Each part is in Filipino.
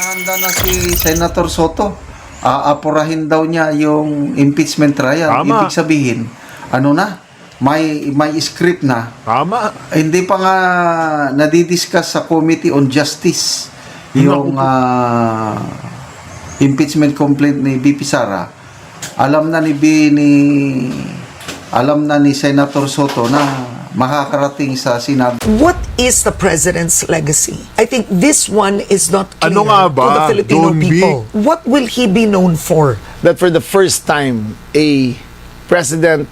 Handa na si Senator Soto. Aapurahin daw niya yung impeachment trial. Tama. Ibig sabihin, ano na? May script na. Tama. Hindi pa nga nadidiscuss sa Committee on Justice yung impeachment complaint ni BP Sara. Alam na ni Senator Soto na makakarating sa Senado. What is the president's legacy? I think this one is not clear Ano nga ba, to the Filipino Don B? people. What will he be known for? That for the first time, a president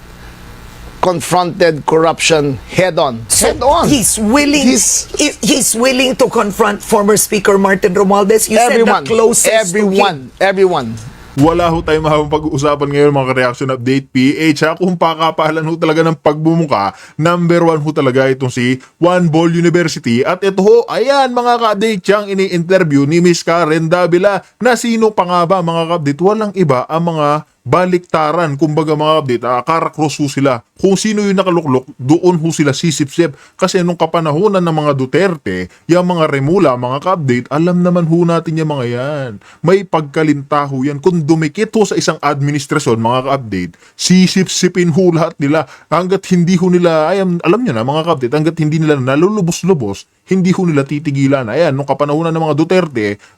confronted corruption head on. Head on. He's willing. He's willing to confront former Speaker Martin Romualdez. You Everyone. said the closest to him. Everyone. Wala ho tayong mahabang pag-uusapan ngayon mga reaction update PH. Kung pakapahalan ho talaga ng pagbumuka, number 1 ho talaga itong si Juan Bol University. At ito ho, ayan mga ka-update, siyang ini-interview ni Miss Karen Davila na sino pa nga ba mga ka-update? Walang iba ang mga baliktaran, kumbaga mga update, karakros ho sila. Kung sino yung nakaluklok, doon ho sila sisip-sip. Kasi nung kapanahonan ng mga Duterte, yung mga Remula, mga ka-update, alam naman ho natin yung mga yan. May pagkalinta ho yan. Kung dumikit ho sa isang administrasyon, mga ka-update, sisip-sipin ho lahat nila. Hanggat hindi ho nila, alam nyo na mga ka-update, hanggat hindi nila nalulubos-lubos, hindi ho nila titigilan. Ayan, nung kapanahunan ng mga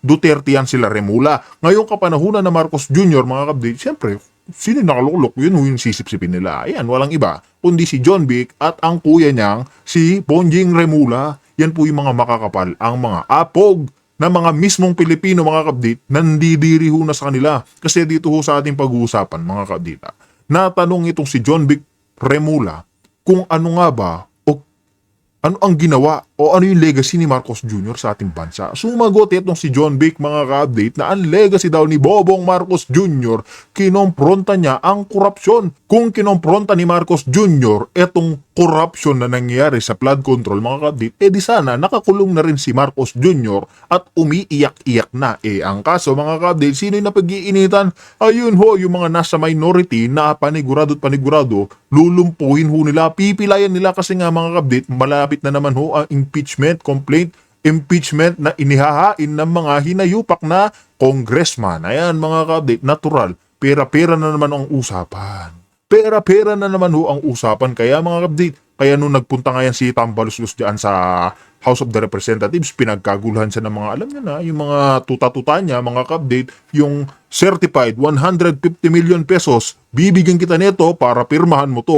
Duterte yan sila Remula. Ngayong kapanahunan ng Marcos Jr., mga ka-update, siyempre, sino nakaluklok? Yun yung sisip-sipin nila. Ayan, walang iba, kundi si John Vic at ang kuya niyang si Bonjing Remula. Yan po yung mga makakapal, ang mga apog na mga mismong Pilipino, mga ka-update, nandidiri ho na sa kanila. Kasi dito ho sa ating pag-uusapan, mga ka-update, natanong itong si John Vic Remula kung ano nga ba ano ang ginawa o ano yung legacy ni Marcos Jr. sa ating bansa. Sumagot itong si John Vic, mga ka-update, na ang legacy daw ni Bobong Marcos Jr., kinompronta niya ang korupsyon. Kung kinompronta ni Marcos Jr. itong korupsyon na nangyayari sa flood control, mga ka-update, di sana nakakulong na rin si Marcos Jr. at umiiyak-iyak na. Ang kaso, mga ka-update, sino yung napag-iinitan? Ayun ho, yung mga nasa minority na panigurado at panigurado, lulumpuhin ho nila, pipilayan nila kasi nga, mga ka-update, malapit na naman ho ang impeachment impeachment na inihahain ng mga hinayupak na congressman. Ayan mga ka-update, natural. Pera-pera na naman ang usapan. Pera-pera na naman ho ang usapan. Kaya mga ka-update, kaya nung nagpunta nga yan si Tambaluslos dyan sa House of the Representatives, pinagkaguluhan siya ng mga, alam niya na, yung mga tuta-tuta niya, mga ka-update, yung certified 150 million pesos, bibigyan kita nito para pirmahan mo to.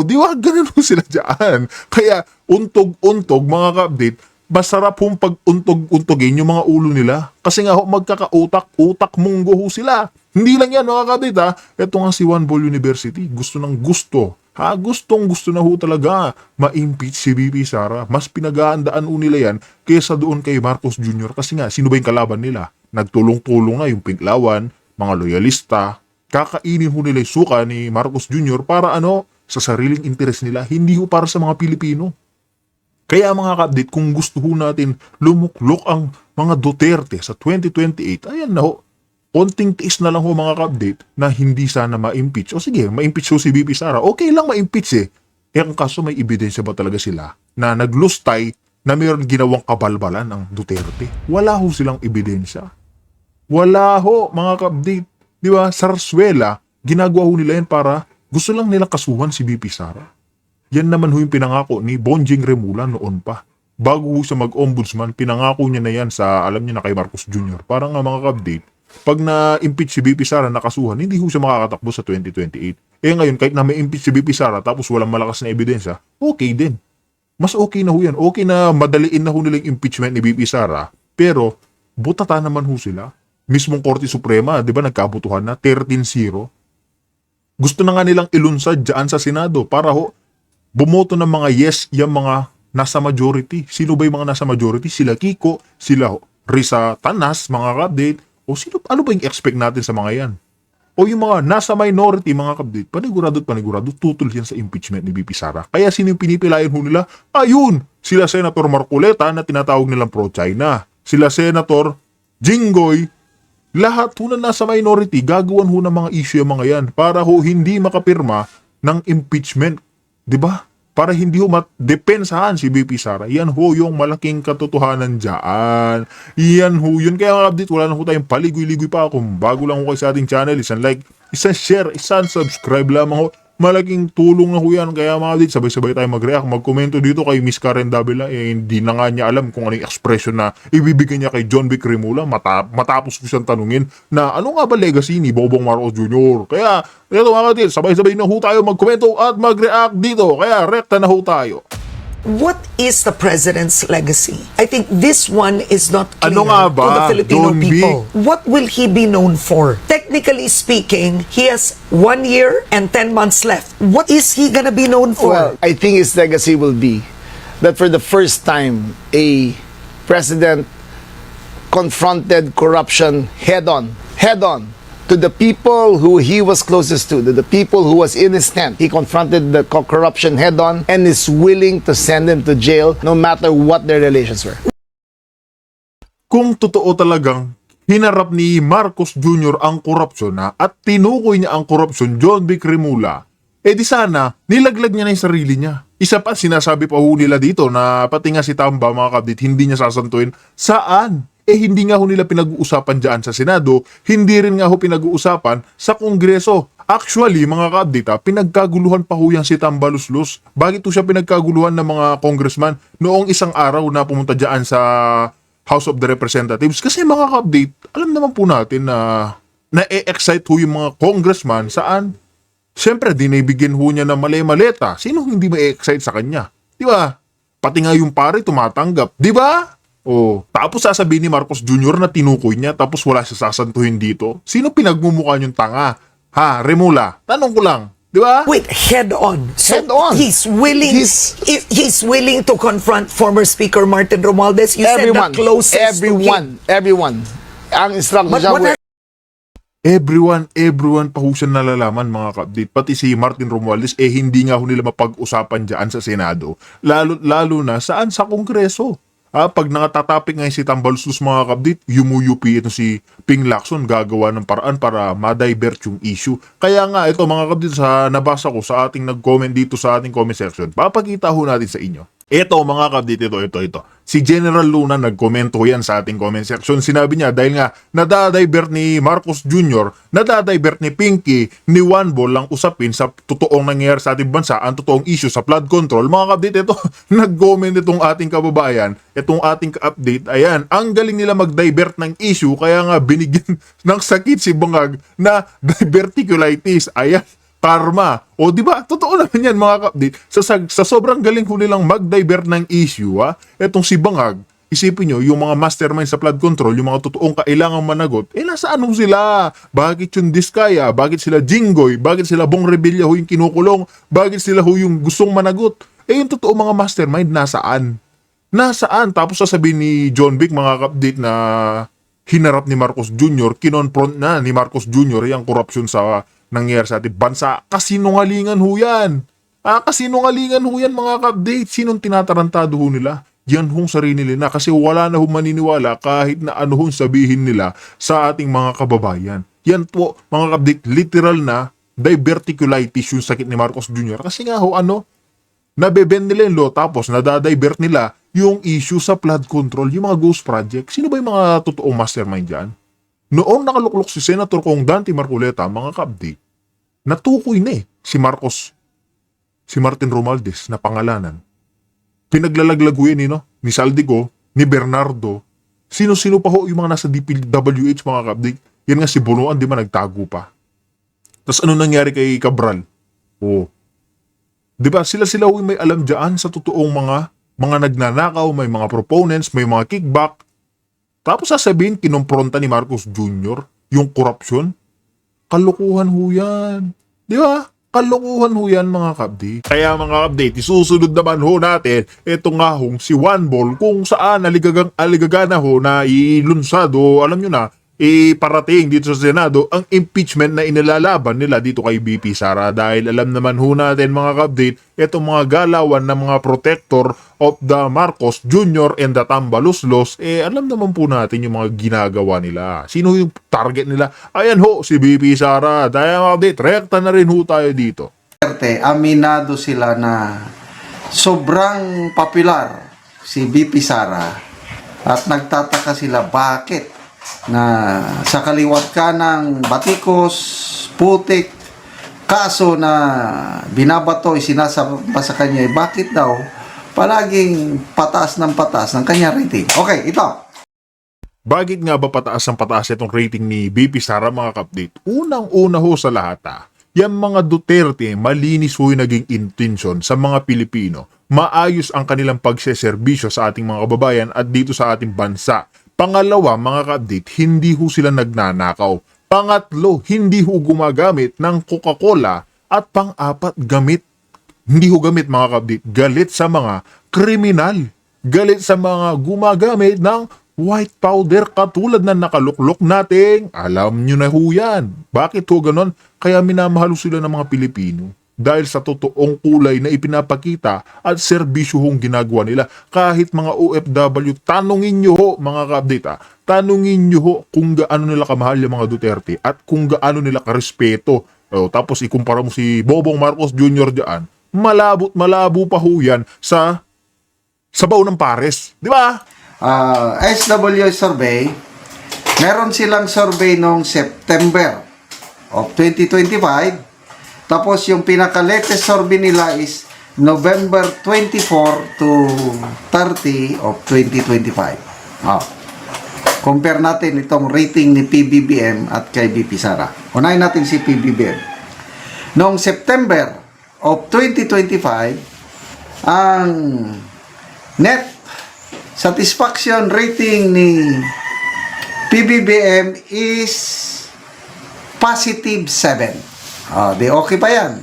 Di ba? Ganun ho sila dyan. Kaya, untog-untog, mga ka-update, masarap hong pag-untog-untogin yung mga ulo nila. Kasi nga ho, magkaka-utak munggo ho sila. Hindi lang yan, mga ka-update, Ito nga si Juan Bol University, gusto ng gusto. Gustong-gusto na ho talaga ma-impeach si BP Sara. Mas pinag-aandaan ho nila yan kaysa doon kay Marcos Jr. Kasi nga, sino ba yung kalaban nila? Nagtulong-tulong na yung Pinklawan, mga loyalista. Kakainin ho nila yung suka ni Marcos Jr. para sa sariling interes nila, hindi ho para sa mga Pilipino. Kaya mga ka-update, kung gusto ho natin lumuklok ang mga Duterte sa 2028, ayan na ho. Konting tiis na lang ho mga ka-update na hindi sana ma-impeach. O sige, ma-impeach ho si BP Sara. Okay lang ma-impeach ang kaso may ebidensya ba talaga sila na naglustay na mayroon ginawang kabalbalan ng Duterte? Wala ho silang ebidensya. Wala ho mga ka-update. Di ba? Sarsuela, ginagawa ho nila yan para gusto lang nilang kasuhan si BP Sara. Yan naman ho yung pinangako ni Bonjing Remula noon pa. Bago ho siya mag-ombudsman, pinangako niya na yan sa, alam niya na kay Marcos Jr. Parang nga mga ka-update, pag na-impeach si BP Sara nakasuhan, hindi ho siya makakatakbo sa 2028. Ngayon, kahit na may impeach si BP Sara tapos walang malakas na ebidensya, okay din. Mas okay na ho yan. Okay na madaliin na ho nilang impeachment ni BP Sara, pero butata naman ho sila. Mismong Korte Suprema, di ba, nagkabutuhan na 13-0. Gusto na nga nilang ilunsad dyan sa Senado para ho bumoto ng mga yes yung mga nasa majority. Sino ba yung mga nasa majority? Sila Kiko, sila Risa Tanas, mga ka-update. O sino, ano ba yung expect natin sa mga yan? O yung mga nasa minority, mga ka-update, panigurado, tutol yan sa impeachment ni BP Sara. Kaya sino yung pinipilayan ho nila? Ayun! Sila Senator Marcoleta na tinatawag nilang pro-China. Sila Senator Jinggoy. Lahat ho na nasa minority, gagawan ho ng mga issue yung mga yan para ho hindi makapirma ng impeachment. Diba? para hindi ho depensahan si BP Sara. Yan ho yung malaking katotohanan dyan. Yan ho yun. Kaya mga update, wala na ho tayong paligoy-ligoy pa. Kung bago lang ho kayo sa ating channel, isang like, isang share, isang subscribe lamang ho. Malaking tulong na ho yan. Kaya mga update, sabay-sabay tayo mag-react, magkomento dito kay Miss Karen Davila. Hindi na nga niya alam kung ano yung expression na ibibigay niya kay John Vic Rimula matapos ko siyang tanungin na ano nga ba legacy ni Bongbong Marcos Jr. Kaya, ito mga update, sabay-sabay na ho tayo magkomento at mag-react dito. Kaya, rekta na ho tayo. What is the president's legacy? I think this one is not clear Ano nga ba, to the Filipino John people. What will he be known for? Technically speaking, he has 1 year and 10 months left. What is he gonna be known for? Well, I think his legacy will be that for the first time, a president confronted corruption head-on to the people who he was closest to the people who was in his tent. He confronted the corruption head-on and is willing to send them to jail no matter what their relations were. Kung totoo talagang hinarap ni Marcos Jr. ang korupsyon at tinukoy niya ang korupsyon, John Vic Rimula, di sana nilaglag niya na yung sarili niya. Isa pa, sinasabi pa ho nila dito na pati nga si Tamba, mga kabdit, hindi niya sasantuin. Saan? Hindi nga ho nila pinag-uusapan dyan sa Senado, hindi rin nga ho pinag-uusapan sa Kongreso. Actually, mga ka-update, pinagkaguluhan pa ho yan si Tambaluslos. Bakit ho siya pinagkaguluhan ng mga congressman noong isang araw na pumunta dyan sa House of the Representatives? Kasi mga ka-update, alam naman po natin na na-excite ho yung mga congressman saan? Siyempre, dinibigyan ho niya ng maleta. Sino hindi ma-excite sa kanya? Di ba? Pati nga yung pare tumatanggap. Di ba? Tapos sasabihin ni Marcos Jr. na tinukoy niya tapos wala siya sasantuhin dito. Sino pinagmumukha niyong tanga? Ha, Rimula? Tanong ko lang. Di ba? Wait, head-on. So Head-on. he's willing. He's willing to confront former Speaker Martin Romualdez. You said the closest to him. Everyone. Ang instruction But siya, what Everyone pa ho siya nalalaman, mga ka-update. Pati si Martin Romualdez, hindi nga ho nila mapag-usapan dyan sa Senado. Lalo na saan? Sa Kongreso. Pag nakatatapik ngayon si Tambaluslos, mga kabdit, yumuyupi ito si Ping Lacson, gagawa ng paraan para ma-divert yung issue. Kaya nga, ito mga kabdit, sa nabasa ko sa ating nag-comment dito sa ating comment section, papakita ho natin sa inyo. Ito mga kabdit, ito. Si General Luna nagkomento yan sa ating comment section. Sinabi niya dahil nga nadadivert ni Marcos Jr., nadadivert ni Pinky, ni Juan Bol ang usapin sa totoong nangyayari sa ating bansa, ang totoong issue sa flood control. Mga kabdit, ito, nag-comment itong ating kababayan, itong ating update. Ayan, ang galing nila mag-divert ng issue, kaya nga binigyan ng sakit si Bangag na diverticulitis. Ayan, karma. Di ba? Totoo naman yan, mga ka-update. Sa sobrang galing ho nilang mag-divert ng issue, etong si Bangag, isipin nyo, yung mga mastermind sa flood control, yung mga totoong kailangang managot, nasaan ho sila? Bakit yung Diskaya? Bakit sila Jinggoy? Bakit sila Bong Revilla ho yung kinukulong? Bakit sila ho yung gustong managot? Yung totoo mga mastermind, nasaan? Nasaan? Tapos sasabihin ni John Vic, mga ka-update, na hinarap ni Marcos Jr., kinonfront na ni Marcos Jr. yung korupsyon sa nangyayari sa ating bansa. Kasinungalingan ho yan. Kasinungalingan ho yan, mga ka-update. Sinong tinatarantado ho nila? Yan hong sarili nila kasi wala na hong maniniwala kahit na ano hong sabihin nila sa ating mga kababayan. Yan po, mga ka-update, literal na diverticulitis yung sakit ni Marcos Jr. Kasi nga ho, nabebend nila yung law tapos nadadivert nila yung issue sa flood control, yung mga ghost project. Sino ba yung mga totoong mastermind dyan? Noong nakaluklok si Senator Kong Dante Marcoleta, mga ka-update, natukoy na si Martin Romualdez na pangalanan. Pinaglalaglag ni Saldico, ni Bernardo, sino-sino pa ho yung mga nasa DPWH, mga ka-update. Yan nga si Bonoan, di ba, nagtago pa. Tapos ano nangyari kay Cabral? Di ba, sila ho yung may alam dyan sa totoong mga nagnanakaw, may mga proponents, may mga kickback. Tapos sasabihin, kinompronta ni Marcos Jr. yung korupsyon. Kalukuhan ho yan. Di ba? Kalukuhan ho yan, mga ka-update. Kaya mga ka-update, isusunod naman ho natin ito nga hong si Juan Bol kung saan aligagana ho na ilunsado, alam nyo na, parating dito sa Senado ang impeachment na inilalaban nila dito kay BP Sara dahil alam naman ho natin, mga ka-update, itong mga galawan ng mga protector of the Marcos Jr. and the Tambaluslos, alam naman po natin yung mga ginagawa nila. Sino yung target nila? Ayan ho, si BP Sara. Dahil mga update, rekta na rin ho tayo dito. Aminado sila na sobrang popular si BP Sara at nagtataka sila bakit na sa kaliwat ka ng batikos, putik, kaso na binabato, sinasamba sa kanya, bakit daw palaging pataas ng kanya rating? Okay, ito. Bakit nga ba pataas ang pataas itong rating ni BP Sara mga ka-update? Unang-una ho sa lahat yung mga Duterte, malinis ho yung naging intensyon sa mga Pilipino. Maayos ang kanilang pagseserbisyo sa ating mga kababayan at dito sa ating bansa. Pangalawa, mga ka-update, hindi ho sila nagnanakaw. Pangatlo, hindi ho gumagamit ng Coca-Cola. At pang-apat, hindi ho gamit mga ka-update, galit sa mga kriminal. Galit sa mga gumagamit ng white powder katulad na nakaluklok nating. Alam nyo na ho yan. Bakit ho ganon? Kaya minamahal sila ng mga Pilipino. Dahil sa totoong kulay na ipinapakita at serbisyo hong ginagawa nila. Kahit mga OFW, tanungin nyo ho mga ka-update tanungin nyo ho kung gaano nila kamahal yung mga Duterte at kung gaano nila karespeto. Tapos ikumpara mo si Bobong Marcos Jr. dyan, malabo pa ho yan sa sabaw ng pares. Di ba? SW survey, meron silang survey noong September of 2025. Tapos yung pinaka-latest survey nila is November 24 to 30 of 2025. Compare natin itong rating ni PBBM at kay BP Sara. Unahin natin si PBBM. Noong September of 2025, ang net satisfaction rating ni PBBM is positive 7. Di okay pa yan.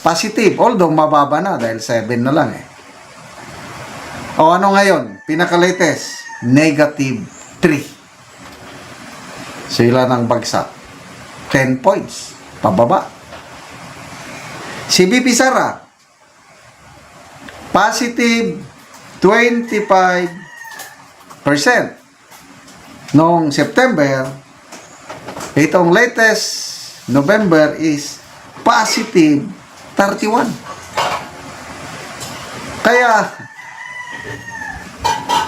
Positive. Although mababa na dahil 7 na lang eh. Ano ngayon? Pinaka-latest, negative 3. Sila ng bagsak. 10 points. Pababa. Si BP Sara, positive 25%. Noong September, itong latest November is positive 31. Kaya,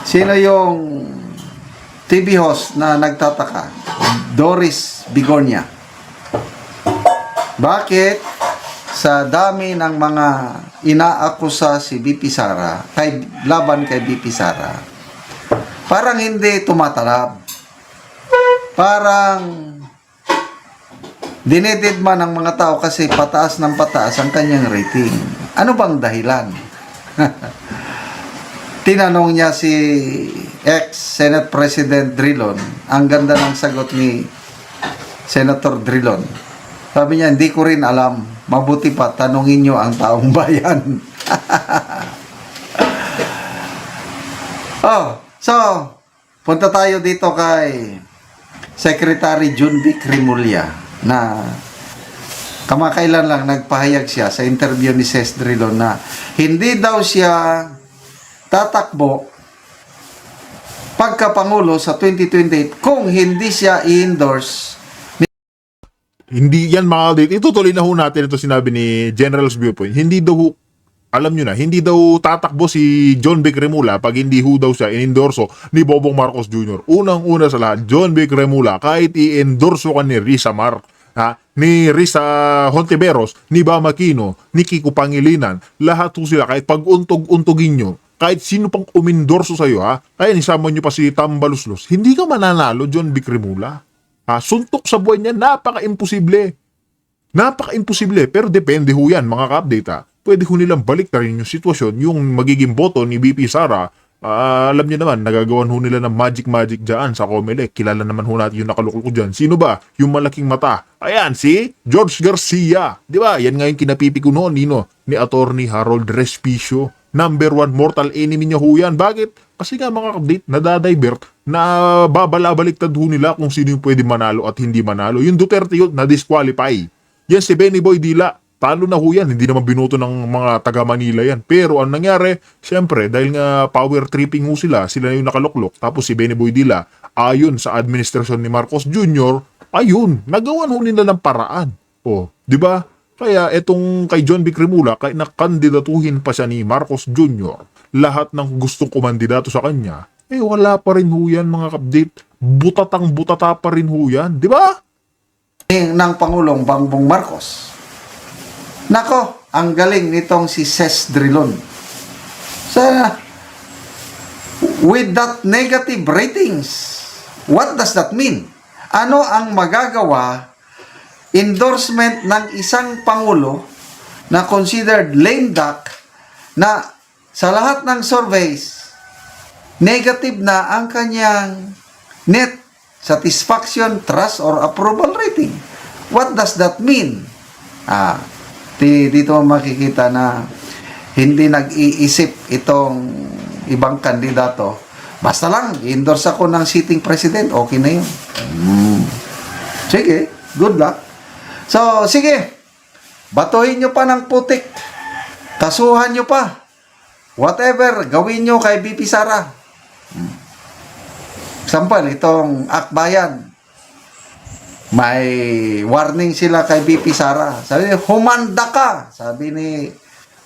sino yung TV host na nagtataka? Doris Bigonya. Bakit sa dami ng mga inaakusa si BP Sara, laban kay BP Sara, parang hindi tumatalab. Parang dinededma ng mga tao kasi pataas ng pataas ang kanyang rating. Ano bang dahilan? Tinanong niya si ex-Senate President Drilon. Ang ganda ng sagot ni Senator Drilon. Sabi niya, hindi ko rin alam. Mabuti pa, tanungin niyo ang taong bayan. So, punta tayo dito kay Secretary Junvic Rimulya na kamakailan lang nagpahayag siya sa interview ni Ses Drilon na hindi daw siya tatakbo pagkapangulo sa 2028 kung hindi siya i-endorse. Hindi yan mga ka-update. Itutuloy na ho natin ito sinabi ni General's Viewpoint. Hindi daw, alam nyo na, hindi daw tatakbo si John Vic Remula pag hindi ho daw siya in-endorso ni Bobong Marcos Jr. Unang-una sa lahat, John Vic Remula, kahit i-endorso ka ni Risa Mar, ni Risa Hontiveros, ni Bam Aquino, ni Kiko Pangilinan, lahat ho sila, kahit pag-untog-untogin nyo, kahit sino pang umendorso sa'yo, kaya nisama nyo pa si Tambaluslos, hindi ka mananalo, John Vic Remula. Suntok sa buhay niya, napaka-imposible. Napaka-imposible, pero depende ho yan, mga ka-update. Pwede ho nilang balik na rin yung sitwasyon, yung magiging boto ni BP Sara. Alam niyo naman, nagagawan ho nila ng magic dyan sa Comelec. Kilala naman ho natin yung nakaluklok dyan. Sino ba? Yung malaking mata. Ayan, si George Garcia. Di ba? Yan nga yung kinapipi ko noon, ni Attorney Harold Respicio. Number 1 mortal enemy niya ho yan. Bakit? Kasi nga mga update, nadadivert, na babalabaliktad ho nila kung sino yung pwede manalo at hindi manalo. Yung Duterte yun, na-disqualify. Yan si Benny Boy Dila, talo na ho yan. Hindi naman binuto ng mga taga Manila yan. Pero ang nangyari, syempre, dahil nga power tripping ho sila yung nakaluklok. Tapos si Benny Boy Dila, ayon sa administrasyon ni Marcos Jr., ayun, nagawan ho nila ng paraan. Di ba? Kaya itong kay John B. Cremula, kaya nakandidatuhin pa siya ni Marcos Jr., lahat ng gustong kumandidato sa kanya, wala pa rin ho yan mga kapdate. Butatang butata pa rin ho yan, di ba? ng Pangulong Bongbong Marcos. Nako, ang galing nitong si Ses Drilon. With that negative ratings, what does that mean? Ano ang magagawa endorsement ng isang Pangulo na considered lame duck na sa lahat ng surveys, negative na ang kanyang net satisfaction, trust, or approval rating. What does that mean? Dito makikita na hindi nag-iisip itong ibang kandidato. Basta lang, i-endorse ako ng sitting president, okay na yun. Sige, good luck. So, sige, batuhin nyo pa ng putik. Kasuhan nyo pa. Whatever, gawin nyo kay BP Sara. Example, itong Akbayan. May warning sila kay BP Sara. Sabi niya, humanda ka. Sabi ni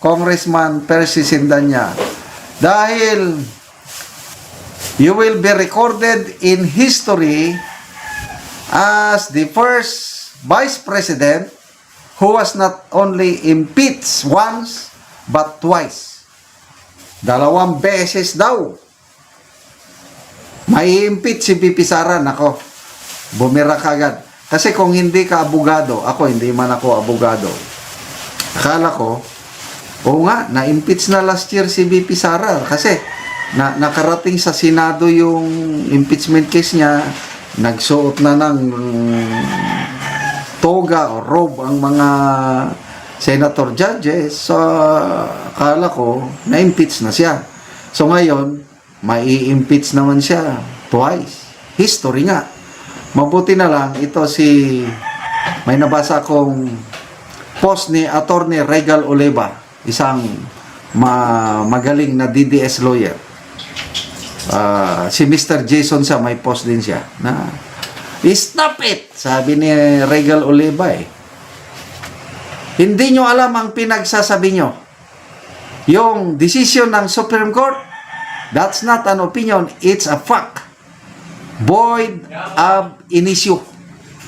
Congressman Percy Sindanya. Dahil you will be recorded in history as the first Vice President who was not only impeached once, but twice. 2 beses daw. May impeach si BP Sara, nako, bumira ka agad. Kasi kung hindi ka abogado, ako hindi man ako abogado, akala ko, oo nga, na-impeach na last year si BP Sara kasi nakarating sa Senado yung impeachment case niya, nagsuot na ng toga o robe ang mga senator judges, so akala ko, na-impeach na siya. So ngayon, mai-impeach naman siya twice. History nga. Mabuti na lang, ito may nabasa akong post ni Attorney Regal Oleva, isang magaling na DDS lawyer. Si Mr. Jason siya, may post din siya na, stop it! Sabi ni Regal Oleva hindi nyo alam ang pinagsasabi nyo. Yung decision ng Supreme Court, that's not an opinion, it's a fact. Void ab initio.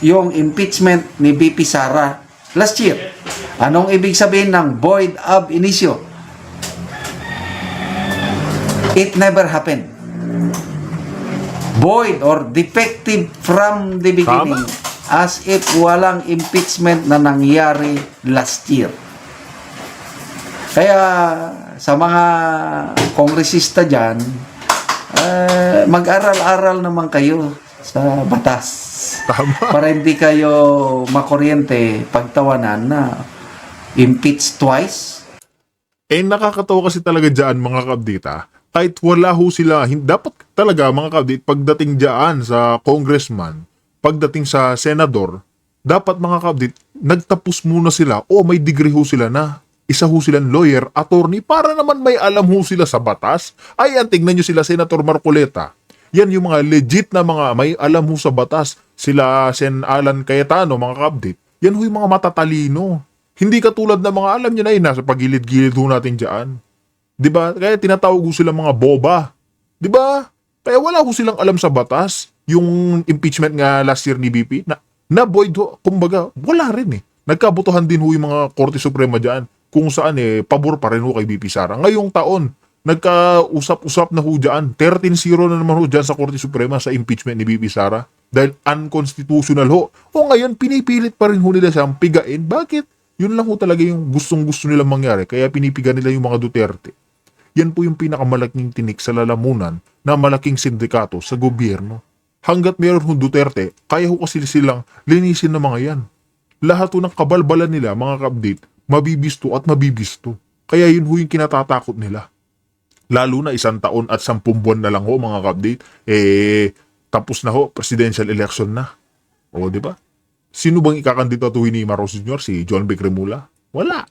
Yung impeachment ni BP Sara last year. Anong ibig sabihin ng void ab initio? It never happened. Void or defective from the beginning. As if walang impeachment na nangyari last year. Kaya sa mga kongresista dyan, mag-aral-aral naman kayo sa batas. Tama. Para hindi kayo makuryente pagtawanan na impeach twice. Nakakatawa kasi talaga dyan mga kabdita. Kahit wala ho sila, dapat talaga mga kabdit, pagdating dyan sa congressman, pagdating sa senador, dapat mga kabdit, nagtapos muna sila o may degree ho sila na. Isa ho silang lawyer, attorney, para naman may alam ho sila sa batas. Ayan, tignan nyo sila, Senator Marcoleta. Yan yung mga legit na mga may alam ho sa batas. Sila Sen. Alan Cayetano, mga kabdit. Yan ho yung mga matatalino. Hindi katulad na mga alam nyo na yun, nasa pagilid-gilid ho natin dyan. Diba? Kaya tinatawag ho silang mga boba. Diba? Kaya wala ho silang alam sa batas. Yung impeachment nga last year ni BP, na void ho, kumbaga, wala rin eh. Nagkabutuhan din ho yung mga Korte Suprema dyan. Kung saan pabor pa rin ho kay BP Sara. Ngayong taon, nagkausap-usap na ho dyan. 13-0 na naman ho dyan sa Korte Suprema sa impeachment ni BP Sara. Dahil unconstitutional ho. O ngayon, pinipilit pa rin ho nila siyang pigain. Bakit? Yun lang ho talaga yung gustong-gusto nilang mangyari. Kaya pinipiga nila yung mga Duterte. Yan po yung pinakamalaking tinik sa lalamunan na malaking sindikato sa gobyerno. Hanggat meron ho Duterte, kaya ho kasi silang linisin na mga yan. Lahat ho ng kabalbalan nila, mga kabdit, mabibisto at mabibisto. Kaya yun ho yung kinatatakot nila. Lalo na 1 taon at 10 buwan na lang ho mga ka-update, tapos na ho, presidential election na. O, di ba? Sino bang ikakandidatuhin ni Marcos Jr.? Si John B. Cremula? Wala.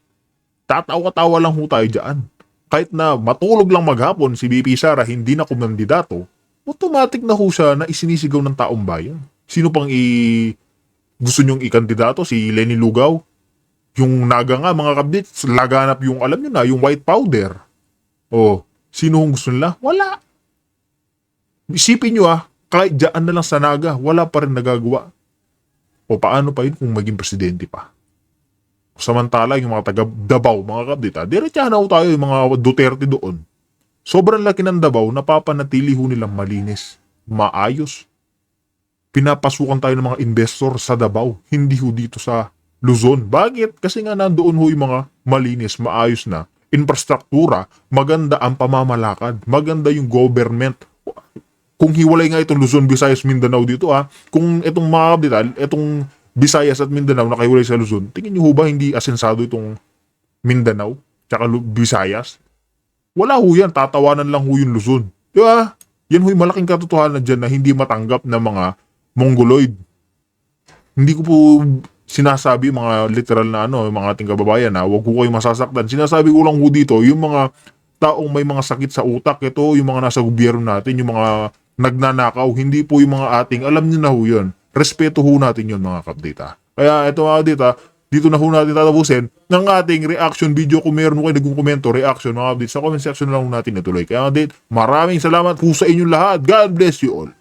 Tatawa-tawa lang ho tayo dyan. Kahit na matulog lang maghapon si BP Sara hindi na kumandidato, automatic na ho siya na isinisigaw ng taong bayan. Sino pang gusto nyong ikandidato? Si Lenny Lugaw? Yung naga nga, mga kabdits, laganap yung, alam nyo na, yung white powder. O, sino ang gusto nila? Wala. Isipin nyo kahit dyan na lang sa naga, wala pa rin nagagawa. O paano pa yun kung maging presidente pa? Samantala, yung mga taga Davao, mga kabdit, diretsahan na ho tayo yung mga Duterte doon. Sobrang laki ng Davao, napapanatili ho nilang malinis, maayos. Pinapasukan tayo ng mga investor sa Davao, hindi ho dito sa Luzon. Bakit? Kasi nga nandoon ho yung mga malinis, maayos na infrastruktura, maganda ang pamamalakad, maganda yung government. Kung hiwalay nga itong Luzon, Visayas, Mindanao dito kung itong mga kapital, itong Visayas at Mindanao nakahiwalay sa Luzon, tingin nyo ho ba hindi asensado itong Mindanao tsaka Visayas? Wala ho yan, tatawanan lang ho yung Luzon. Di ba? Yan ho yung malaking katotohanan dyan na hindi matanggap ng mga Mongoloid. Hindi ko po sinasabi mga literal na yung mga ating kababayan na wag ko kayo masasaktan. Sinasabi ko lang ho dito, yung mga taong may mga sakit sa utak, ito yung mga nasa gobyerno natin, yung mga nagnanakaw, hindi po yung mga ating, alam niyo na ho yun. Respeto ho natin yun mga kapdita. Kaya ito mga kapdita, dito na ho natin tatapusin ng ating reaction video. Kung meron kayo nagkomento, reaction mga kapdita, sa comment section na lang ho natin natuloy. Kaya kapdita, maraming salamat po sa inyong lahat. God bless you all.